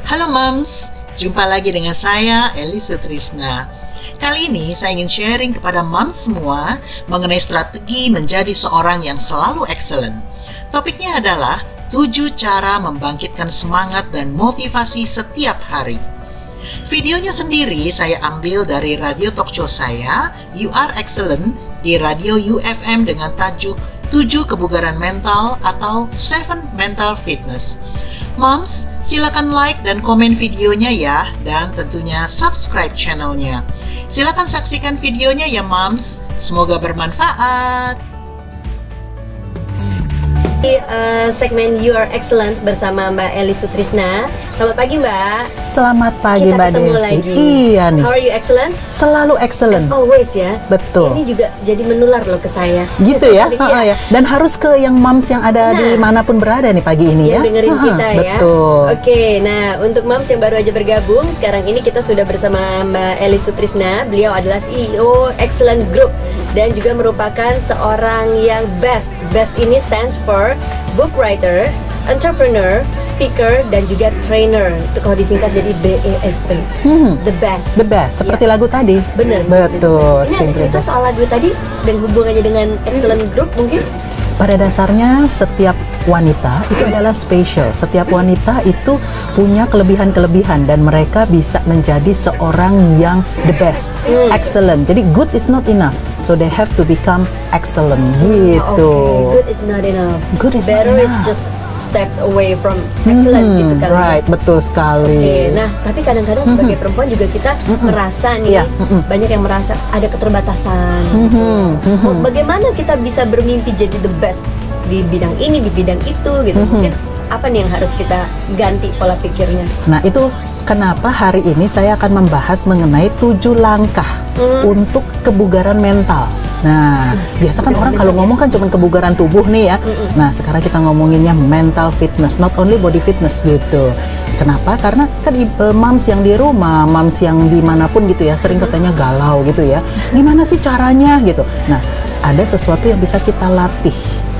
Halo Moms, jumpa lagi dengan saya Eli Sutrisna. Kali ini saya ingin sharing kepada Moms semua mengenai strategi menjadi seorang yang selalu excellent. Topiknya adalah 7 cara membangkitkan semangat dan motivasi setiap hari. Videonya sendiri saya ambil dari radio talk show saya, You Are Excellent, di radio UFM dengan tajuk 7 kebugaran mental atau 7 Mental Fitness. Moms, silakan like dan komen videonya ya, dan tentunya subscribe channelnya. Silakan saksikan videonya ya Moms, semoga bermanfaat. Di segmen You Are Excellent bersama Mbak Eli Sutrisna. Selamat pagi Mbak. Selamat pagi Kita Mbak ketemu Desi. lagi. Iya nih. How are you excellent? Selalu excellent. As always ya. Betul. Ini juga jadi menular loh ke saya. Gitu ya. Iya. Ya. Dan harus ke yang moms yang ada di manapun berada nih pagi ini yang ya. dengerin kita ya. Betul. Oke, nah untuk moms yang baru aja bergabung, sekarang ini kita sudah bersama Mbak Eli Sutrisna. Beliau adalah CEO Excellent Group dan juga merupakan seorang yang best. Best ini stands for book writer, entrepreneur, speaker, dan juga trainer. Itu kalau disingkat jadi BEST. The best. The best. Seperti Ya. lagu tadi. Bener. Betul. Ini ada Simply cerita best. soal lagu tadi dan hubungannya dengan Excellent Group mungkin? Pada dasarnya setiap wanita itu adalah special. Setiap wanita itu punya kelebihan-kelebihan dan mereka bisa menjadi seorang yang the best, excellent. Jadi good is not enough, so they have to become excellent gitu. Okay, good is not enough. Good is not Better is enough. just steps away from excellent gitu kan. Right, betul sekali. Oke, nah tapi kadang-kadang sebagai perempuan juga kita merasa nih, Iya, banyak yang merasa ada keterbatasan. Gitu. Bagaimana kita bisa bermimpi jadi the best di bidang ini, di bidang itu gitu. Mungkin apa nih yang harus kita ganti pola pikirnya? Nah, itu kenapa hari ini saya akan membahas mengenai 7 langkah untuk kebugaran mental. Nah, biasa kan orang kalau ngomong kan cuma kebugaran tubuh nih ya. Nah, sekarang kita ngomonginnya mental fitness, not only body fitness gitu. Kenapa? Karena kan moms yang di rumah, moms yang dimanapun gitu ya, sering katanya galau gitu ya. Gimana sih caranya gitu? Nah, ada sesuatu yang bisa kita latih,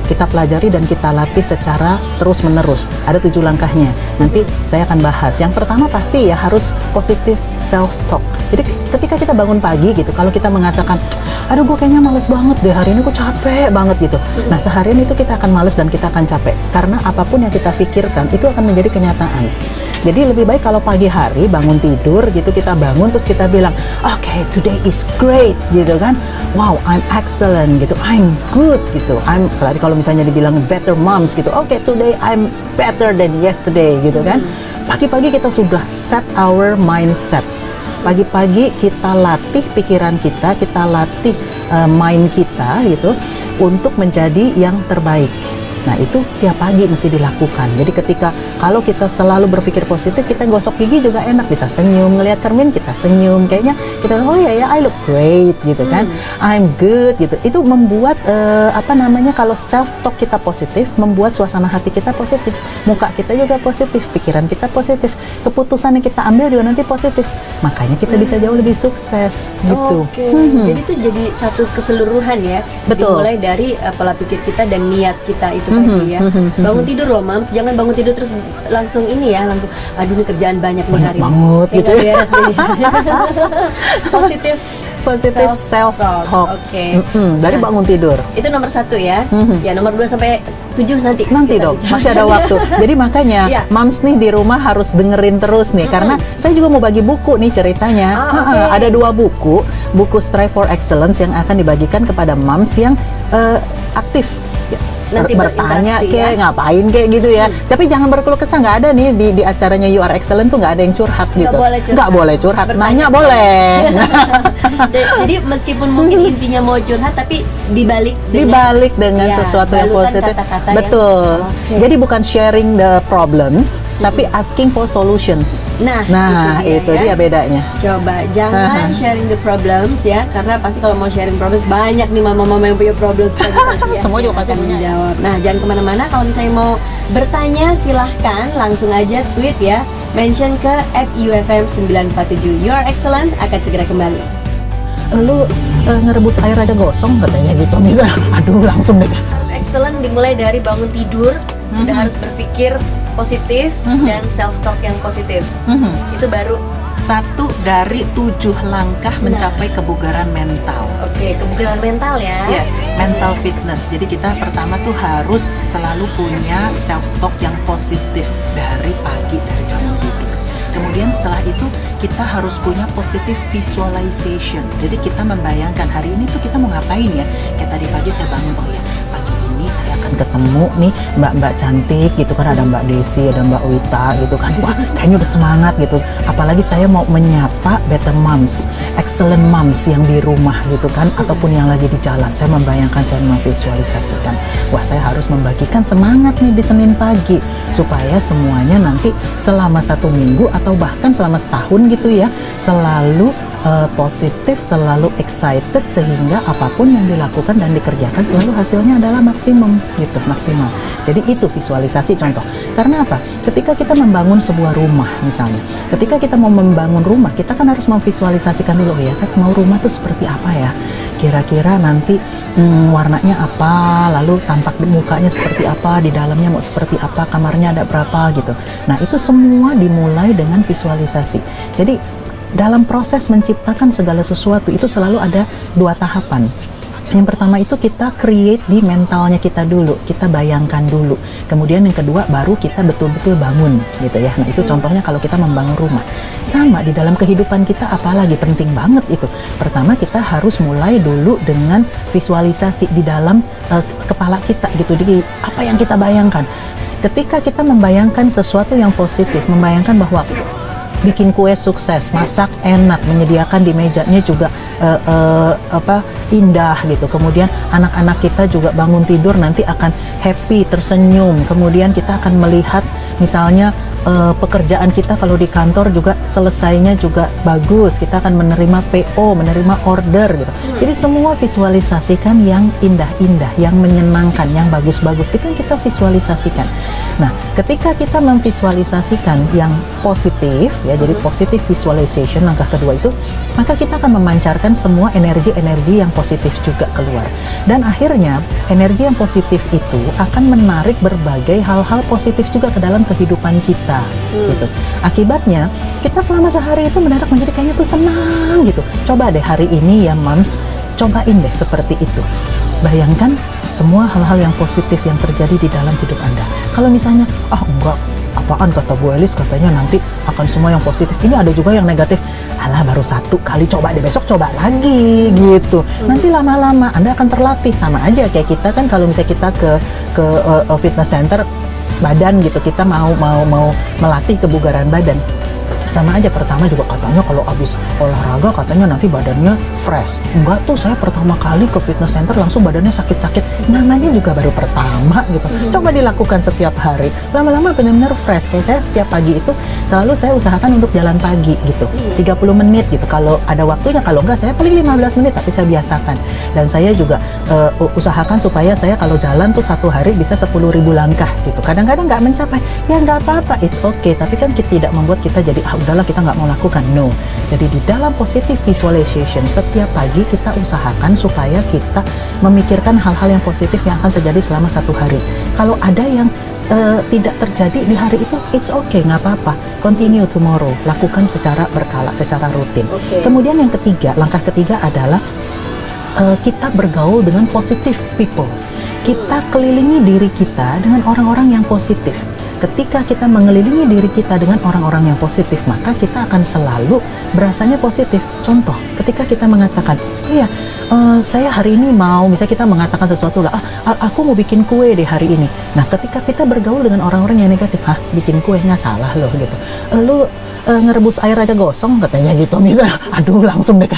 kita pelajari dan kita latih secara terus-menerus. Ada 7 langkahnya. Nanti saya akan bahas. Yang pertama pasti ya harus positive self-talk. Jadi ketika kita bangun pagi gitu, kalau kita mengatakan, aduh gue kayaknya males banget deh, hari ini gue capek banget gitu. Nah seharian itu kita akan males dan kita akan capek. Karena apapun yang kita pikirkan itu akan menjadi kenyataan. Jadi lebih baik kalau pagi hari bangun tidur gitu, kita bangun terus kita bilang, okay, today is great gitu kan. Wow, I'm excellent gitu, I'm good gitu. Kalau misalnya dibilang better moms gitu, okay, today I'm better than yesterday gitu kan. Pagi-pagi kita sudah set our mindset. Pagi-pagi kita latih pikiran kita latih mind kita gitu untuk menjadi yang terbaik. Nah itu tiap pagi mesti dilakukan. Jadi ketika kalau kita selalu berpikir positif, kita gosok gigi juga enak, bisa senyum, ngelihat cermin kita senyum, kayaknya kita oh ya I look great gitu kan, I'm good gitu. Itu membuat kalau self talk kita positif, membuat suasana hati kita positif, muka kita juga positif, pikiran kita positif, keputusan yang kita ambil juga nanti positif. Makanya kita bisa jauh lebih sukses gitu. Oke, jadi itu jadi satu keseluruhan ya. Betul. Dimulai dari pola pikir kita dan niat kita itu tadi ya. Bangun tidur loh Mams, jangan bangun tidur terus langsung ini ya, langsung aduh ini kerjaan banyak nih hari ini. Banget Kayak gitu nggak ya. beres nih. Positive self talk. Oke. Dari bangun tidur. Itu nomor 1 ya. Ya nomor 2 sampai 7 nanti. Nanti kita dong, bicara. masih ada waktu. Jadi makanya Iya. moms nih di rumah harus dengerin terus nih, karena saya juga mau bagi buku nih ceritanya. Oke. Ada 2 buku Strive for Excellence yang akan dibagikan kepada moms yang aktif. Nanti Bertanya berinteraksi kayak ya. ngapain kayak gitu ya. Tapi jangan berkeluh kesah, nggak ada nih di acaranya You Are Excellent tuh nggak ada yang curhat gitu. boleh curhat. Nggak boleh curhat. Bertanya Nanya boleh. Jadi meskipun mungkin intinya mau curhat tapi dibalik dengan ya, sesuatu yang balutan positif. kata-kata yang- Betul. Oke. Jadi bukan sharing the problems, tapi asking for solutions. Nah, itu ya. dia bedanya. Coba jangan sharing the problems ya, karena pasti kalau mau sharing problems banyak nih mama-mama yang punya problems pagi-pagi ya, Semua juga yang pasti akan punya ya. menjawab. Nah, jangan kemana-mana. Kalau misalnya mau bertanya silahkan langsung aja tweet ya, mention ke @ufm947. You are excellent akan segera kembali. Lu ngerebus air ada gosong katanya gitu. Bisa, aduh langsung deh. Excellent dimulai dari bangun tidur, sudah harus berpikir positif dan self talk yang positif. Itu baru 1 dari 7 langkah mencapai kebugaran mental. Oke, kebugaran mental ya. Yes, mental fitness. Jadi kita pertama tuh harus selalu punya self talk yang positif dari pagi, dari bangun tidur. Kemudian setelah itu kita harus punya positive visualization. Jadi kita membayangkan hari ini tuh kita mau ngapain ya. Kayak tadi pagi saya bangun, oh ya pagi ini saya akan ketemu nih mbak-mbak cantik gitu kan, ada Mbak Desi, ada Mbak Wita gitu kan. Wah, kayaknya udah semangat gitu. Apalagi saya mau menyapa better moms, excellent moms yang di rumah gitu kan, ataupun yang lagi di jalan. Saya membayangkan, saya memvisualisasikan, wah saya harus membagikan semangat nih di Senin pagi supaya semuanya nanti selama 1 minggu atau bahkan selama setahun gitu ya, selalu positif, selalu excited, sehingga apapun yang dilakukan dan dikerjakan selalu hasilnya adalah maksimum gitu, maksimal. Jadi itu visualisasi contoh. Karena apa? Ketika kita membangun sebuah rumah misalnya, ketika kita mau membangun rumah, kita kan harus memvisualisasikan dulu, ya saya mau rumah tuh seperti apa ya, kira-kira nanti warnanya apa, lalu tampak mukanya seperti apa, di dalamnya mau seperti apa, kamarnya ada berapa gitu. Nah itu semua dimulai dengan visualisasi. Jadi dalam proses menciptakan segala sesuatu itu selalu ada 2 tahapan. Yang pertama itu kita create di mentalnya kita dulu, kita bayangkan dulu. Kemudian yang kedua baru kita betul-betul bangun gitu ya. Nah itu contohnya kalau kita membangun rumah. Sama di dalam kehidupan kita, apalagi penting banget itu. Pertama kita harus mulai dulu dengan visualisasi di dalam kepala kita gitu. Jadi apa yang kita bayangkan. Ketika kita membayangkan sesuatu yang positif, membayangkan bahwa bikin kue sukses, masak enak, menyediakan di mejanya juga indah gitu. Kemudian anak-anak kita juga bangun tidur nanti akan happy, tersenyum. Kemudian kita akan melihat misalnya pekerjaan kita kalau di kantor juga selesainya juga bagus. Kita akan menerima PO, menerima order gitu. Jadi semua visualisasikan yang indah-indah, yang menyenangkan, yang bagus-bagus. Itu yang kita visualisasikan. Nah, ketika kita memvisualisasikan yang positif ya, jadi positive visualization langkah kedua itu, maka kita akan memancarkan semua energi-energi yang positif juga keluar. Dan akhirnya energi yang positif itu akan menarik berbagai hal-hal positif juga ke dalam kehidupan kita. Gitu. Akibatnya kita selama sehari itu mendadak menjadi kayaknya tuh senang gitu. Coba deh hari ini ya moms, cobain deh seperti itu. Bayangkan semua hal-hal yang positif yang terjadi di dalam hidup Anda. Kalau misalnya, enggak, apaan kata Bu Elis, katanya nanti akan semua yang positif. Ini ada juga yang negatif. Alah, baru 1 kali, coba deh, besok coba lagi gitu. Nanti lama-lama Anda akan terlatih. Sama aja kayak kita kan kalau misalnya kita ke fitness center badan gitu, kita mau melatih kebugaran badan. Sama aja, pertama juga katanya kalau habis olahraga katanya nanti badannya fresh. Enggak tuh, saya pertama kali ke fitness center langsung badannya sakit-sakit. Namanya juga baru pertama gitu. Coba dilakukan setiap hari. Lama-lama benar-benar fresh. Kayak saya setiap pagi itu selalu saya usahakan untuk jalan pagi gitu. 30 menit gitu. Kalau ada waktunya, kalau enggak saya paling 15 menit, tapi saya biasakan. Dan saya juga usahakan supaya saya kalau jalan tuh 1 hari bisa 10.000 langkah gitu. Kadang-kadang nggak mencapai, ya nggak apa-apa, it's okay. Tapi kan kita tidak membuat kita jadi udahlah kita nggak mau lakukan, no. Jadi di dalam positive visualization setiap pagi kita usahakan supaya kita memikirkan hal-hal yang positif yang akan terjadi selama 1 hari. Kalau ada yang tidak terjadi di hari itu, it's okay, nggak apa-apa. Continue tomorrow, lakukan secara berkala, secara rutin. Kemudian yang ketiga, langkah ketiga adalah kita bergaul dengan positive people. Kita kelilingi diri kita dengan orang-orang yang positif. Ketika kita mengelilingi diri kita dengan orang-orang yang positif, maka kita akan selalu berasanya positif. Contoh, ketika kita mengatakan, oh ya, saya hari ini mau, misalnya kita mengatakan sesuatu lah, aku mau bikin kue deh hari ini. Nah, ketika kita bergaul dengan orang-orang yang negatif, bikin kue nggak salah loh gitu. Lu ngerebus air aja gosong katanya gitu, misalnya, aduh langsung deh,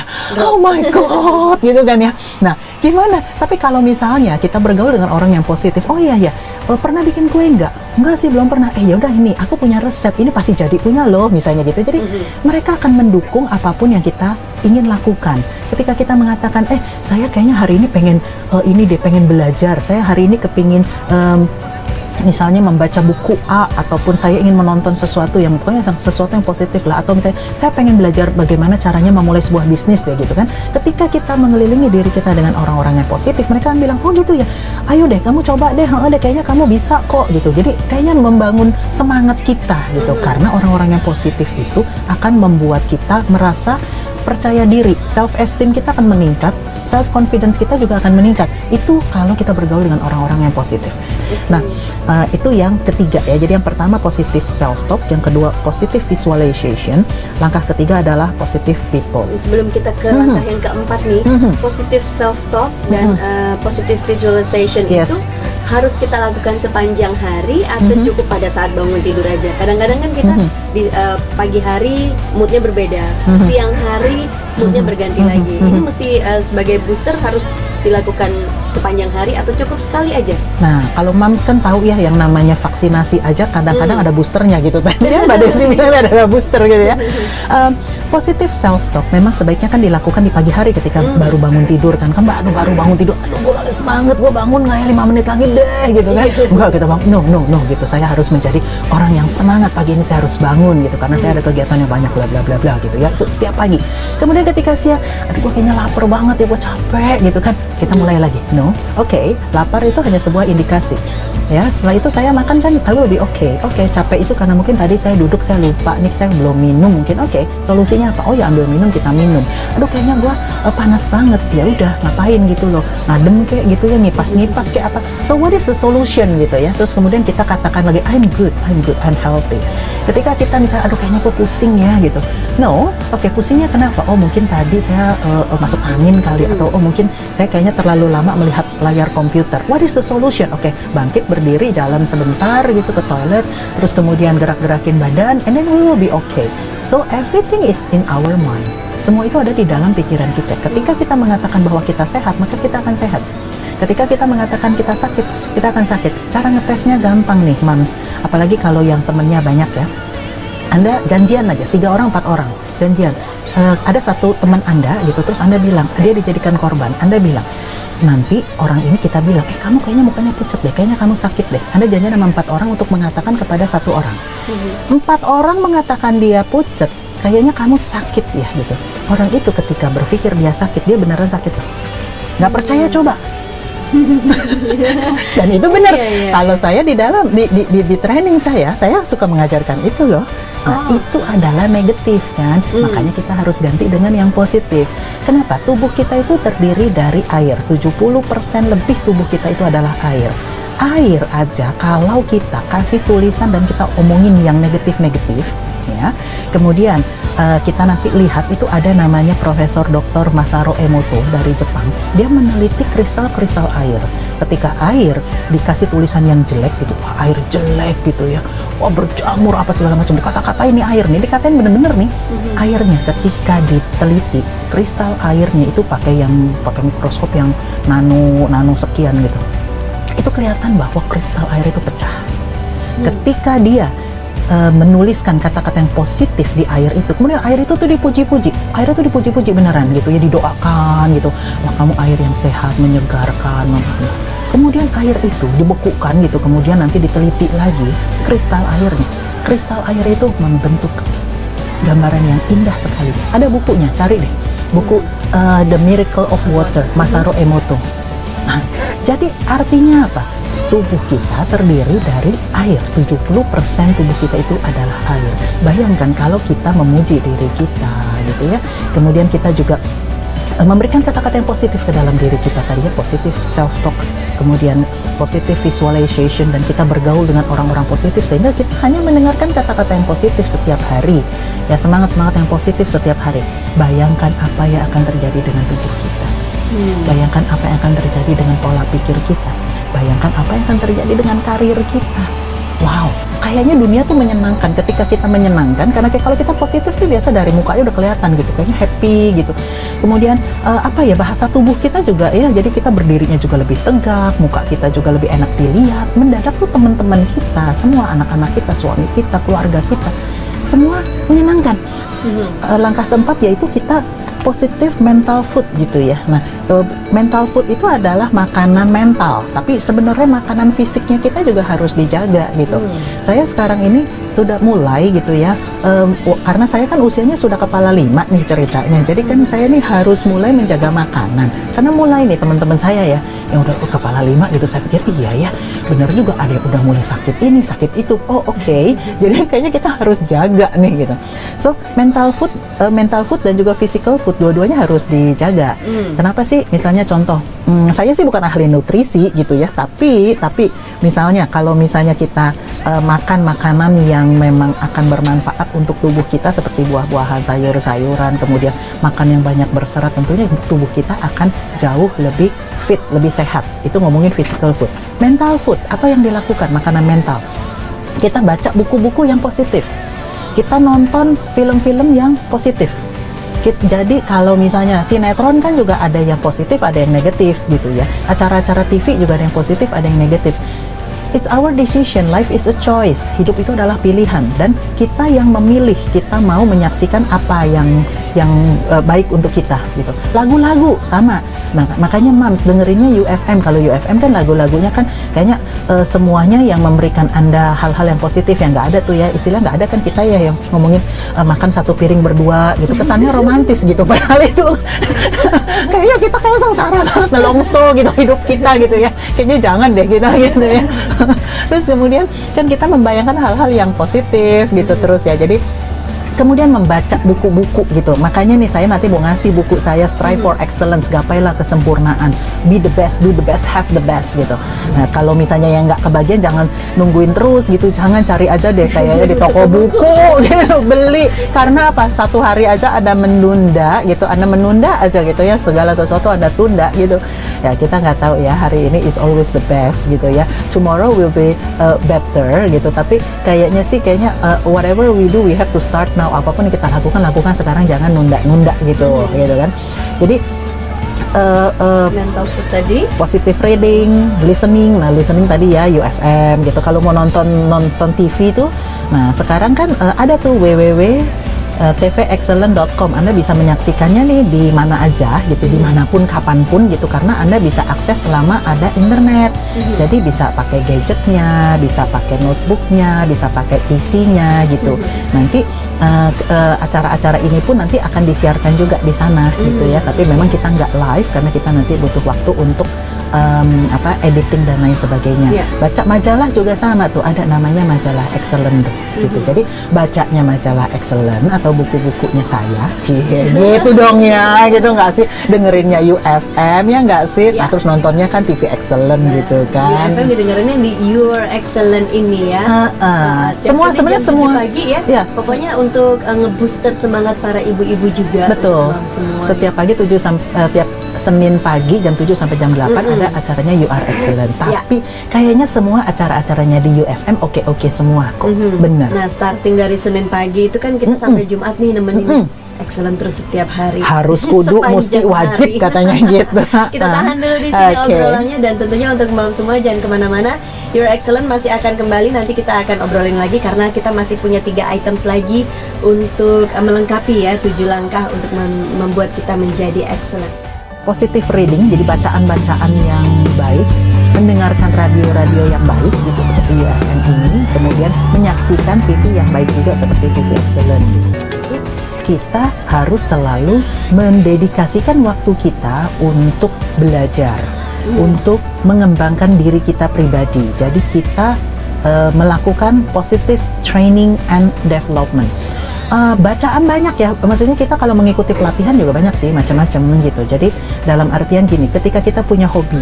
oh my god, gitu kan ya. Nah, gimana? Tapi kalau misalnya kita bergaul dengan orang yang positif, oh iya ya, pernah bikin kue nggak? Enggak sih, belum pernah. Ya udah, ini aku punya resep, ini pasti jadi punya loh, misalnya gitu. Jadi mereka akan mendukung apapun yang kita ingin lakukan. Ketika kita mengatakan, saya kayaknya hari ini pengen ini deh, pengen belajar. Saya hari ini kepingin misalnya membaca buku A, ataupun saya ingin menonton sesuatu yang pokoknya sesuatu yang positif lah, atau misalnya saya pengen belajar bagaimana caranya memulai sebuah bisnis deh gitu kan. Ketika kita mengelilingi diri kita dengan orang-orang yang positif, mereka akan bilang, oh gitu ya, ayo deh kamu coba deh, kayaknya kamu bisa kok gitu. Jadi kayaknya membangun semangat kita gitu, karena orang-orang yang positif itu akan membuat kita merasa percaya diri, self esteem kita akan meningkat, self confidence kita juga akan meningkat. Itu kalau kita bergaul dengan orang-orang yang positif. Nah, itu yang ketiga ya. Jadi yang pertama positive self talk, yang kedua positive visualization, langkah ketiga adalah positive people. Sebelum kita ke langkah yang keempat nih, positive self talk dan positive visualization itu harus kita lakukan sepanjang hari atau cukup pada saat bangun tidur aja? Kadang-kadang kan kita di pagi hari moodnya berbeda, siang hari moodnya berganti lagi. Ini mesti sebagai booster harus dilakukan sepanjang hari atau cukup sekali aja? Nah, kalau moms kan tahu ya, yang namanya vaksinasi aja kadang-kadang ada boosternya gitu. Tadi ya Mbak Desi bilang ada booster gitu ya. Positive self talk memang sebaiknya kan dilakukan di pagi hari ketika baru bangun tidur kan. Kan Mbak, baru bangun tidur, gue lagi semangat, gue bangun nggak ya 5 menit lagi deh gitu kan. Enggak, kita bangun, no gitu. Saya harus menjadi orang yang semangat pagi ini, saya harus bangun gitu karena saya ada kegiatan yang banyak bla bla bla bla gitu ya. Itu tiap pagi. Kemudian ketika siang, aduh gue kayaknya lapar banget ya, gue capek gitu kan. Kita mulai lagi, oke, lapar itu hanya sebuah indikasi. Ya, setelah itu saya makan kan tahu lebih oke, capek itu karena mungkin tadi saya duduk, saya lupa nih, saya belum minum mungkin. Solusinya apa? Oh ya, ambil minum, kita minum. Aduh kayaknya gua panas banget, ya udah ngapain gitu loh, ngadem kayak gitu ya, ngipas kayak apa. So what is the solution gitu ya. Terus kemudian kita katakan lagi, I'm good, I'm healthy. Ketika kita misalnya, aduh kayaknya gua pusing ya gitu, pusingnya kenapa? Oh mungkin tadi saya masuk angin kali, atau oh mungkin saya kayaknya terlalu lama melihat layar komputer. What is the solution? Bangkit, berdiri, jalan sebentar gitu ke toilet, terus kemudian gerak-gerakin badan, and then we will be okay. So everything is in our mind. Semua itu ada di dalam pikiran kita. Ketika kita mengatakan bahwa kita sehat, maka kita akan sehat. Ketika kita mengatakan kita sakit, kita akan sakit. Cara ngetesnya gampang nih, moms. Apalagi kalau yang temennya banyak ya. Anda janjian aja, 3 orang, 4 orang, janjian. Ada satu teman Anda gitu, terus Anda bilang, dia dijadikan korban. Anda bilang, nanti orang ini kita bilang, kamu kayaknya mukanya pucat deh, kayaknya kamu sakit deh. Anda janjian sama 4 orang untuk mengatakan kepada 1 orang. 4 orang mengatakan dia pucat, kayaknya kamu sakit ya gitu. Orang itu ketika berpikir dia sakit, dia beneran sakit loh. Nggak percaya coba. Dan itu benar. Kalau saya di dalam di training saya suka mengajarkan itu loh. Nah, itu adalah negatif kan. Makanya kita harus ganti dengan yang positif. Kenapa? Tubuh kita itu terdiri dari air. 70% lebih tubuh kita itu adalah air. Air aja kalau kita kasih tulisan dan kita omongin yang negatif-negatif ya. Kemudian kita nanti lihat itu ada namanya Profesor Dr. Masaru Emoto dari Jepang. Dia meneliti kristal-kristal air. Ketika air dikasih tulisan yang jelek gitu, air jelek gitu ya, berjamur apa segala macam, dikata-katain nih air nih, dikatain bener-bener nih airnya. Ketika diteliti kristal airnya itu pakai mikroskop yang nano sekian gitu, itu kelihatan bahwa kristal air itu pecah. Ketika dia menuliskan kata-kata yang positif di air itu, kemudian air itu tuh dipuji-puji, beneran gitu ya, didoakan gitu, wah kamu air yang sehat, menyegarkan. Kemudian air itu dibekukan gitu, kemudian nanti diteliti lagi kristal air itu membentuk gambaran yang indah sekali. Ada bukunya, cari deh buku The Miracle of Water, Masaru Emoto. Nah, jadi artinya apa? Tubuh kita terdiri dari air. 70% tubuh kita itu adalah air. Bayangkan kalau kita memuji diri kita gitu ya. Kemudian kita juga memberikan kata-kata yang positif ke dalam diri kita, tadinya positif self talk, kemudian positive visualization, dan kita bergaul dengan orang-orang positif sehingga kita hanya mendengarkan kata-kata yang positif setiap hari. Ya, semangat-semangat yang positif setiap hari. Bayangkan apa yang akan terjadi dengan tubuh kita. Bayangkan apa yang akan terjadi dengan pola pikir kita. Bayangkan apa yang akan terjadi dengan karir kita. Wow, kayaknya dunia tuh menyenangkan ketika kita menyenangkan, karena kalau kita positif sih biasa dari mukanya udah kelihatan gitu, kayaknya happy gitu. Kemudian bahasa tubuh kita juga ya, jadi kita berdirinya juga lebih tegak, muka kita juga lebih enak dilihat. Mendadak tuh teman-teman kita, semua anak-anak kita, suami kita, keluarga kita, semua menyenangkan. Langkah keempat yaitu kita positive mental food gitu ya. Nah, mental food itu adalah makanan mental, tapi sebenarnya makanan fisiknya kita juga harus dijaga gitu. Saya sekarang ini sudah mulai gitu ya, karena saya kan usianya sudah kepala 5 nih ceritanya. Jadi kan saya nih harus mulai menjaga makanan. Karena mulai nih teman-teman saya ya, yang udah kepala 5 gitu, saya pikir iya ya, benar juga ada yang udah mulai sakit ini, sakit itu. Oh oke. Jadi kayaknya kita harus jaga nih gitu. So mental food dan juga physical food dua-duanya harus dijaga. Kenapa sih? Misalnya contoh, saya sih bukan ahli nutrisi gitu ya, tapi misalnya kalau misalnya kita makan makanan yang memang akan bermanfaat untuk tubuh kita seperti buah-buahan, sayur-sayuran, kemudian makan yang banyak berserat, tentunya tubuh kita akan jauh lebih fit, lebih sehat. Itu ngomongin physical food. Mental food, apa yang dilakukan makanan mental? Kita baca buku-buku yang positif. Kita nonton film-film yang positif. Jadi kalau misalnya sinetron kan juga ada yang positif, ada yang negatif gitu ya. Acara-acara TV juga ada yang positif, ada yang negatif. It's our decision, life is a choice. Hidup itu adalah pilihan dan kita yang memilih, kita mau menyaksikan apa yang baik untuk kita gitu. Lagu-lagu sama. Nah, makanya Mams dengerinnya UFM. Kalau UFM kan lagu-lagunya kan kayaknya semuanya yang memberikan Anda hal-hal yang positif, yang nggak ada tuh ya. Istilah nggak ada kan kita ya yang ngomongin makan satu piring berdua gitu. Kesannya romantis gitu. Padahal itu kayaknya kita kayak sengsara banget, nelongso gitu hidup kita gitu ya. Kayaknya jangan deh kita gitu ya. Terus kemudian kan kita membayangkan hal-hal yang positif gitu terus ya. Jadi kemudian membaca buku-buku gitu. Makanya nih saya nanti mau ngasih buku saya Strive for Excellence, gapailah kesempurnaan. Be the best, do the best, have the best gitu. Nah, kalau misalnya yang nggak kebagian jangan nungguin terus gitu. Jangan cari aja deh kayaknya di toko buku gitu, beli. Karena apa? Satu hari aja ada menunda gitu. Anda menunda aja gitu ya, segala sesuatu Anda tunda gitu. Ya kita nggak tahu ya, hari ini is always the best gitu ya. Tomorrow will be better gitu. Tapi kayaknya whatever we do we have to start now. Apapun yang kita lakukan sekarang, jangan nunda-nunda gitu gitu kan. Jadi mental food tadi, positive reading, listening. Nah, listening tadi ya UFM gitu. Kalau mau nonton TV tuh, nah sekarang kan ada tuh tvexcellent.com. Anda bisa menyaksikannya nih di mana aja gitu, dimanapun, kapanpun gitu, karena Anda bisa akses selama ada internet. Jadi bisa pakai gadgetnya, bisa pakai notebooknya, bisa pakai PC-nya gitu. Nanti acara-acara ini pun nanti akan disiarkan juga di sana gitu ya. Tapi memang kita nggak live karena kita nanti butuh waktu untuk editing dan lain sebagainya. Baca majalah juga sama tuh, ada namanya majalah Excellent gitu. Jadi bacanya majalah Excellent atau buku-bukunya saya, gitu dong ya, gitu nggak sih? Dengerinnya UFM ya nggak sih? Nah, terus nontonnya kan TV Excellent gitu kan. UFM dengerinnya di Your Excellent ini ya. Semua sebenarnya semua pagi ya. Pokoknya untuk ngebooster semangat para ibu-ibu juga. Betul. Setiap pagi tiap Senin pagi jam 7 sampai jam 8 ada acaranya You Are Excellent. Tapi kayaknya semua acara-acaranya di UFM oke semua kok. Bener. Nah, starting dari Senin pagi itu kan kita sampai Jumat nih nemenin Excellent terus setiap hari. Harus kudu, mesti wajib katanya gitu. Kita tahan dulu di sini obrolannya, dan tentunya untuk mau semua jangan kemana-mana. Your Excellent masih akan kembali, nanti kita akan obrolin lagi karena kita masih punya 3 items lagi untuk melengkapi ya 7 langkah untuk membuat kita menjadi excellent. Positive reading, jadi bacaan-bacaan yang baik, mendengarkan radio-radio yang baik gitu seperti UFM ini, kemudian menyaksikan TV yang baik juga seperti TV Excellent gitu. Kita harus selalu mendedikasikan waktu kita untuk belajar, untuk mengembangkan diri kita pribadi. Jadi kita melakukan positive training and development. Bacaan banyak ya, maksudnya kita kalau mengikuti pelatihan juga banyak sih, macam-macam gitu. Jadi dalam artian gini, ketika kita punya hobi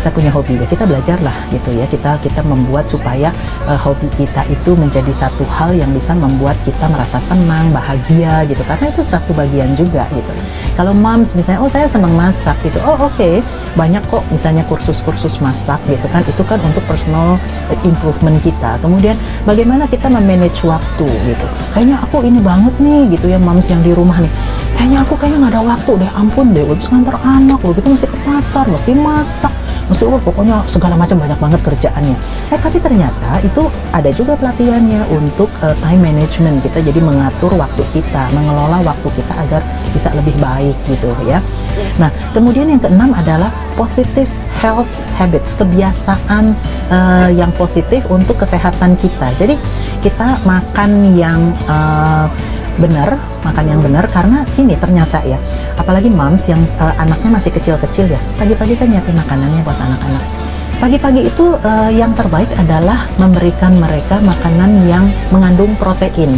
ya kita belajarlah gitu ya, kita membuat supaya hobi kita itu menjadi satu hal yang bisa membuat kita merasa senang, bahagia gitu, karena itu satu bagian juga gitu. Kalau moms misalnya, saya senang masak gitu, oke, banyak kok misalnya kursus-kursus masak gitu kan, itu kan untuk personal improvement kita. Kemudian bagaimana kita memanage waktu gitu, kayaknya aku ini banget nih gitu ya moms yang di rumah nih, kayaknya nggak ada waktu deh, ampun deh, harus ngantar anak loh gitu, mesti ke pasar, mesti masak, mesti pokoknya segala macam banyak banget kerjaannya. Tapi ternyata itu ada juga pelatihannya untuk time management. Kita jadi mengatur waktu kita, mengelola waktu kita agar bisa lebih baik gitu ya. Nah, kemudian yang keenam adalah positive health habits, kebiasaan yang positif untuk kesehatan kita. Jadi kita makan yang makan yang benar, karena ini ternyata ya, apalagi moms yang anaknya masih kecil-kecil ya, pagi-pagi kan nyiapin makanannya buat anak-anak. Pagi-pagi itu yang terbaik adalah memberikan mereka makanan yang mengandung protein.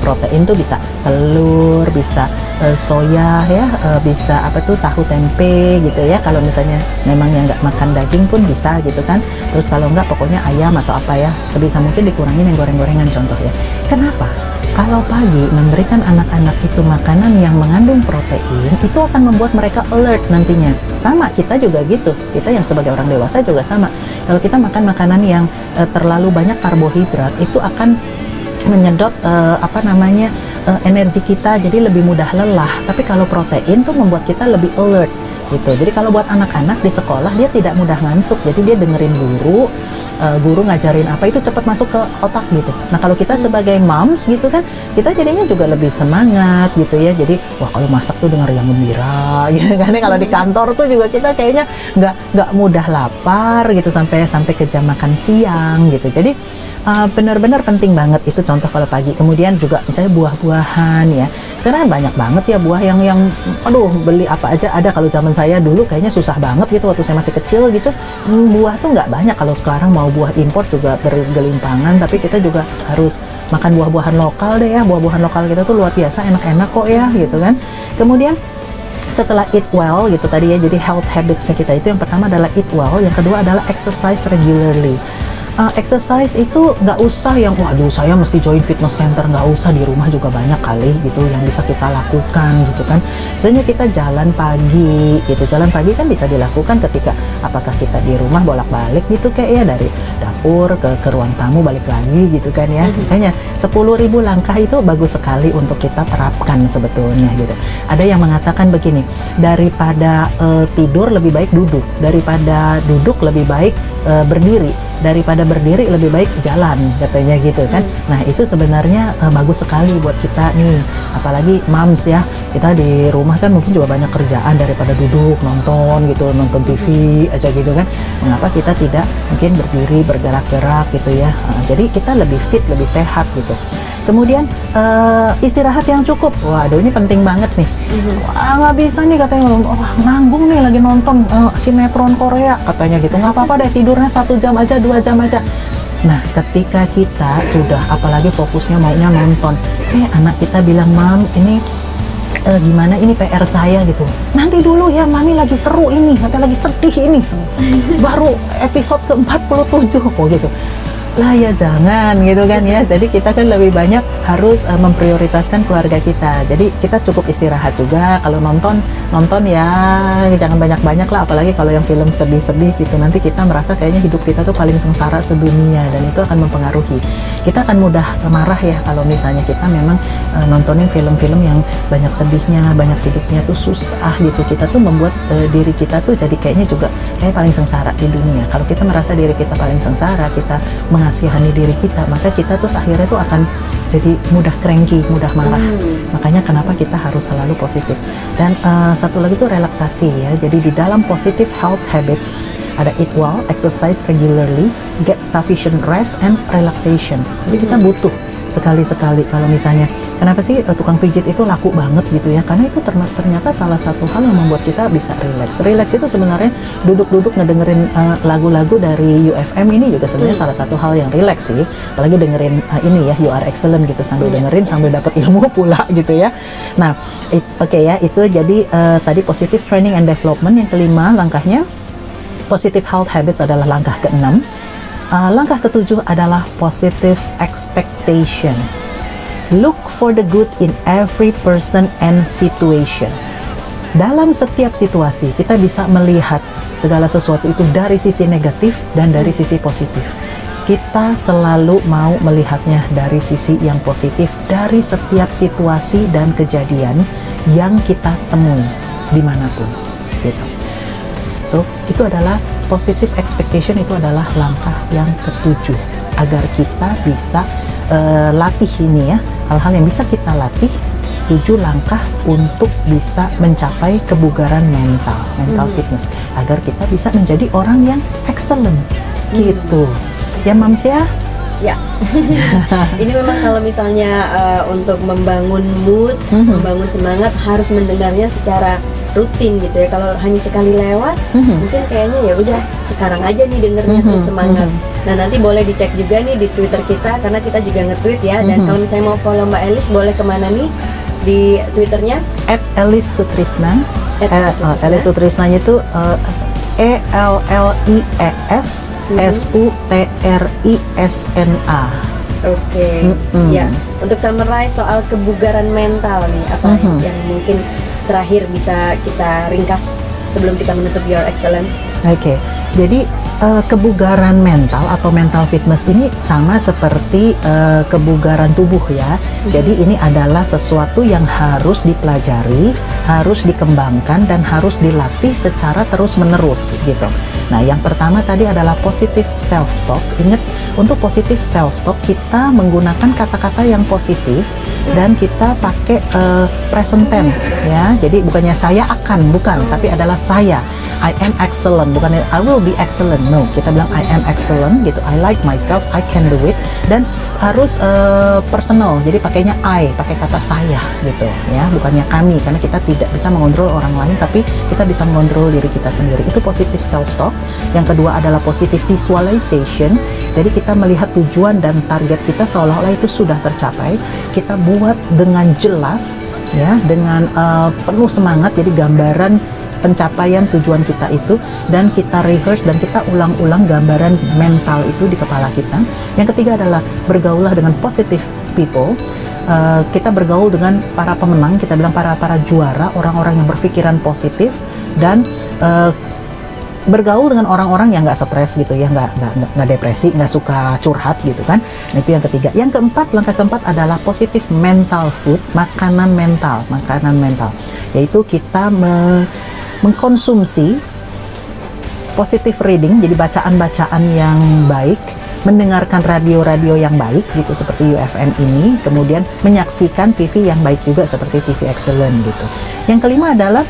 Protein tuh bisa telur, bisa soya ya, bisa tahu tempe gitu ya. Kalau misalnya memang yang nggak makan daging pun bisa gitu kan. Terus kalau nggak pokoknya ayam atau apa ya, sebisa mungkin dikurangin yang goreng-gorengan contoh ya. Kenapa? Kalau pagi memberikan anak-anak itu makanan yang mengandung protein, itu akan membuat mereka alert nantinya. Sama, kita juga gitu. Kita yang sebagai orang dewasa juga sama. Kalau kita makan makanan yang terlalu banyak karbohidrat, itu akan menyedot energi kita, jadi lebih mudah lelah. Tapi kalau protein tuh membuat kita lebih alert gitu. Jadi kalau buat anak-anak di sekolah, dia tidak mudah ngantuk. Jadi dia dengerin guru ngajarin apa itu cepat masuk ke otak gitu. Nah kalau kita sebagai moms gitu kan, kita jadinya juga lebih semangat gitu ya. Jadi wah, kalau masak tuh dengar yang gembira gitu kan. Kalau di kantor tuh juga kita kayaknya nggak mudah lapar gitu sampai ke jam makan siang gitu. Jadi benar-benar penting banget itu contoh kalau pagi. Kemudian juga misalnya buah-buahan ya. Sekarang banyak banget ya buah yang beli apa aja ada. Kalau zaman saya dulu kayaknya susah banget gitu waktu saya masih kecil gitu. Buah tuh nggak banyak. Kalau sekarang mau buah impor juga bergelimpangan, tapi kita juga harus makan buah-buahan lokal deh ya. Buah-buahan lokal kita tuh luar biasa enak-enak kok ya gitu kan. Kemudian setelah eat well gitu tadi ya, jadi health habits-nya kita itu yang pertama adalah eat well, yang kedua adalah exercise regularly. Exercise itu nggak usah yang waduh saya mesti join fitness center, nggak usah, di rumah juga banyak kali gitu yang bisa kita lakukan gitu kan. Misalnya kita jalan pagi gitu, jalan pagi kan bisa dilakukan ketika apakah kita di rumah bolak-balik gitu kayak ya dari dapur ke ruang tamu balik lagi gitu kan ya. Makanya 10.000 langkah itu bagus sekali untuk kita terapkan sebetulnya gitu. Ada yang mengatakan begini, daripada tidur lebih baik duduk, daripada duduk lebih baik berdiri, daripada berdiri lebih baik jalan, katanya gitu kan. Nah itu sebenarnya bagus sekali buat kita nih, apalagi moms ya, kita di rumah kan mungkin juga banyak kerjaan, daripada duduk nonton TV aja gitu kan. Mengapa kita tidak mungkin berdiri bergerak-gerak gitu ya. Jadi kita lebih fit, lebih sehat gitu. Kemudian istirahat yang cukup. Waduh, ini penting banget nih. Wah, nggak bisa nih katanya, nanggung nih lagi nonton sinetron Korea katanya gitu. Nggak apa-apa deh, tidurnya 1 jam aja, 2 jam aja. Nah, ketika kita sudah apalagi fokusnya maunya nonton, anak kita bilang, "Mam, ini gimana ini PR saya gitu. Nanti dulu ya, mami lagi seru ini, katanya lagi sedih ini. Baru episode ke-47 kok gitu." Lah ya jangan gitu kan ya. Jadi kita kan lebih banyak harus memprioritaskan keluarga kita. Jadi kita cukup istirahat juga. Kalau nonton ya jangan banyak-banyak lah, apalagi kalau yang film sedih-sedih gitu. Nanti kita merasa kayaknya hidup kita tuh paling sengsara sedunia, dan itu akan mempengaruhi. Kita akan mudah marah ya kalau misalnya kita memang nontonin film-film yang banyak sedihnya, banyak hidupnya tuh susah gitu. Kita tuh membuat diri kita tuh jadi kayaknya juga kayak paling sengsara di dunia. Kalau kita merasa diri kita paling sengsara, kita mengasihani diri kita, maka kita terus akhirnya tuh akan jadi mudah cranky, mudah marah. Makanya kenapa kita harus selalu positif. Dan satu lagi tuh relaksasi ya. Jadi di dalam positive health habits ada eat well, exercise regularly, get sufficient rest and relaxation. Jadi kita butuh sekali-sekali. Kalau misalnya kenapa sih tukang pijit itu laku banget gitu ya, karena itu ternyata salah satu hal yang membuat kita bisa relax itu sebenarnya duduk-duduk ngedengerin lagu-lagu dari UFM ini juga sebenarnya salah satu hal yang relax sih, apalagi dengerin ini ya, You Are Excellent gitu, sambil dengerin sambil dapat ilmu pula gitu ya. Nah oke ya, itu jadi tadi positive training and development. Yang kelima langkahnya positive health habits adalah langkah ke-6. Langkah ke-7 adalah positive expectation. Look for the good in every person and situation. Dalam setiap situasi kita bisa melihat segala sesuatu itu dari sisi negatif dan dari sisi positif. Kita selalu mau melihatnya dari sisi yang positif dari setiap situasi dan kejadian yang kita temui dimanapun gitu. So itu adalah positive expectation itu adalah langkah yang ketujuh agar kita bisa latih ini ya, hal-hal yang bisa kita latih, 7 langkah untuk bisa mencapai kebugaran mental fitness, agar kita bisa menjadi orang yang excellent gitu ya Mams ya. Ya, ini memang kalau misalnya untuk membangun mood, membangun semangat harus mendengarnya secara rutin gitu ya. Kalau hanya sekali lewat, mungkin kayaknya ya udah sekarang aja nih dengernya terus semangat. Nah nanti boleh dicek juga nih di Twitter kita karena kita juga nge-tweet ya. Dan kalau misalnya mau follow Mbak Elis boleh kemana nih di Twitternya? @elisutrisna. Elis Sutrisnanya itu ELLIESSUTRISNA. Oke. Ya, untuk summarize soal kebugaran mental nih, apa yang mungkin terakhir bisa kita ringkas sebelum kita menutup Your Excellent? Oke. Jadi kebugaran mental atau mental fitness ini sama seperti kebugaran tubuh ya. Jadi ini adalah sesuatu yang harus dipelajari, harus dikembangkan dan harus dilatih secara terus-menerus gitu. Nah, yang pertama tadi adalah positive self talk. Ingat, untuk positive self talk kita menggunakan kata-kata yang positif dan kita pakai present tense ya. Jadi bukannya saya akan, bukan, tapi adalah saya. I am excellent, bukan I will be excellent. No, kita bilang I am excellent gitu. I like myself, I can do it. Dan harus personal. Jadi pakainya I, pakai kata saya gitu ya, bukannya kami, karena kita tidak bisa mengontrol orang lain, tapi kita bisa mengontrol diri kita sendiri. Itu positive self talk. Yang kedua adalah positive visualization. Jadi kita melihat tujuan dan target kita seolah-olah itu sudah tercapai. Kita buat dengan jelas ya, dengan penuh semangat. Jadi gambaran pencapaian tujuan kita itu, dan kita rehearse dan kita ulang-ulang gambaran mental itu di kepala kita. Yang ketiga adalah bergaulah dengan positive people. Kita bergaul dengan para pemenang, kita bilang para juara, orang-orang yang berpikiran positif, dan bergaul dengan orang-orang yang nggak stres gitu ya, nggak depresi, nggak suka curhat gitu kan. Nah, itu yang ketiga. Yang keempat, langkah keempat adalah positive mental food, makanan mental, yaitu kita mengkonsumsi positive reading, jadi bacaan-bacaan yang baik, mendengarkan radio-radio yang baik gitu seperti UFM ini, kemudian menyaksikan TV yang baik juga seperti TV Excellent gitu. Yang kelima adalah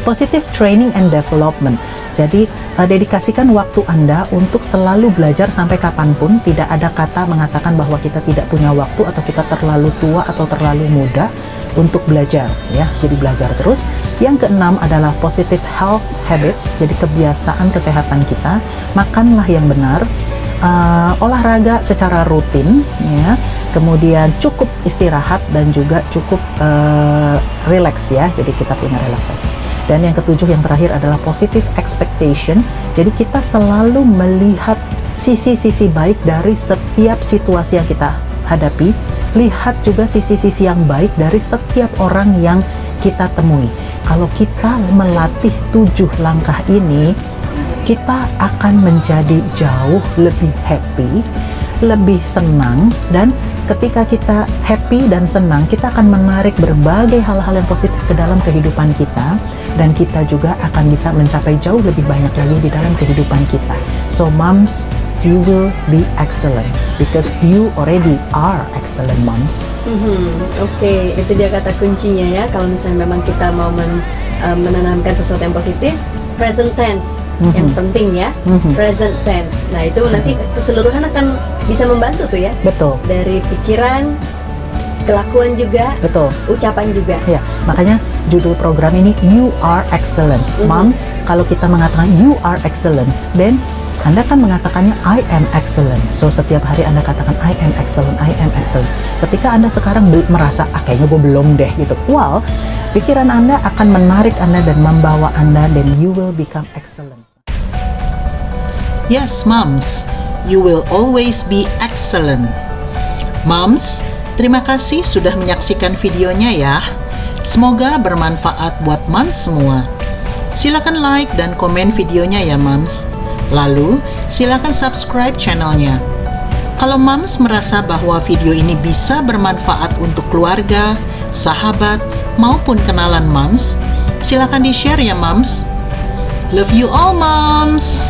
positive training and development. Jadi dedikasikan waktu Anda untuk selalu belajar sampai kapanpun. Tidak ada kata mengatakan bahwa kita tidak punya waktu atau kita terlalu tua atau terlalu muda untuk belajar ya. Jadi belajar terus. Yang keenam adalah positive health habits. Jadi kebiasaan kesehatan kita. Makanlah yang benar, olahraga secara rutin ya. Kemudian cukup istirahat dan juga cukup relax ya. Jadi kita punya relaksasi. Dan yang ketujuh, yang terakhir adalah positive expectation. Jadi kita selalu melihat sisi-sisi baik dari setiap situasi yang kita hadapi. Lihat juga sisi-sisi yang baik dari setiap orang yang kita temui. Kalau kita melatih 7 langkah ini, kita akan menjadi jauh lebih happy, lebih senang, dan ketika kita happy dan senang, kita akan menarik berbagai hal-hal yang positif ke dalam kehidupan kita, dan kita juga akan bisa mencapai jauh lebih banyak lagi di dalam kehidupan kita. So moms, you will be excellent because you already are excellent moms. Oke, itu dia kata kuncinya ya. Kalau misalnya memang kita mau menanamkan sesuatu yang positif, present tense yang penting ya, present tense. Nah itu nanti keseluruhan akan bisa membantu tuh ya. Betul. Dari pikiran, kelakuan juga, betul, ucapan juga. Ya, makanya judul program ini You Are Excellent. Moms, kalau kita mengatakan You Are Excellent, then Anda kan mengatakannya I am excellent. So setiap hari Anda katakan I am excellent, I am excellent. Ketika Anda sekarang merasa kayaknya gue belum deh gitu, well, pikiran Anda akan menarik Anda dan membawa Anda, then you will become excellent. Yes, moms, you will always be excellent. Moms, terima kasih sudah menyaksikan videonya ya. Semoga bermanfaat buat moms semua. Silakan like dan komen videonya ya moms. Lalu, silakan subscribe channelnya. Kalau moms merasa bahwa video ini bisa bermanfaat untuk keluarga, sahabat, maupun kenalan moms, silakan di-share ya moms. Love you all moms.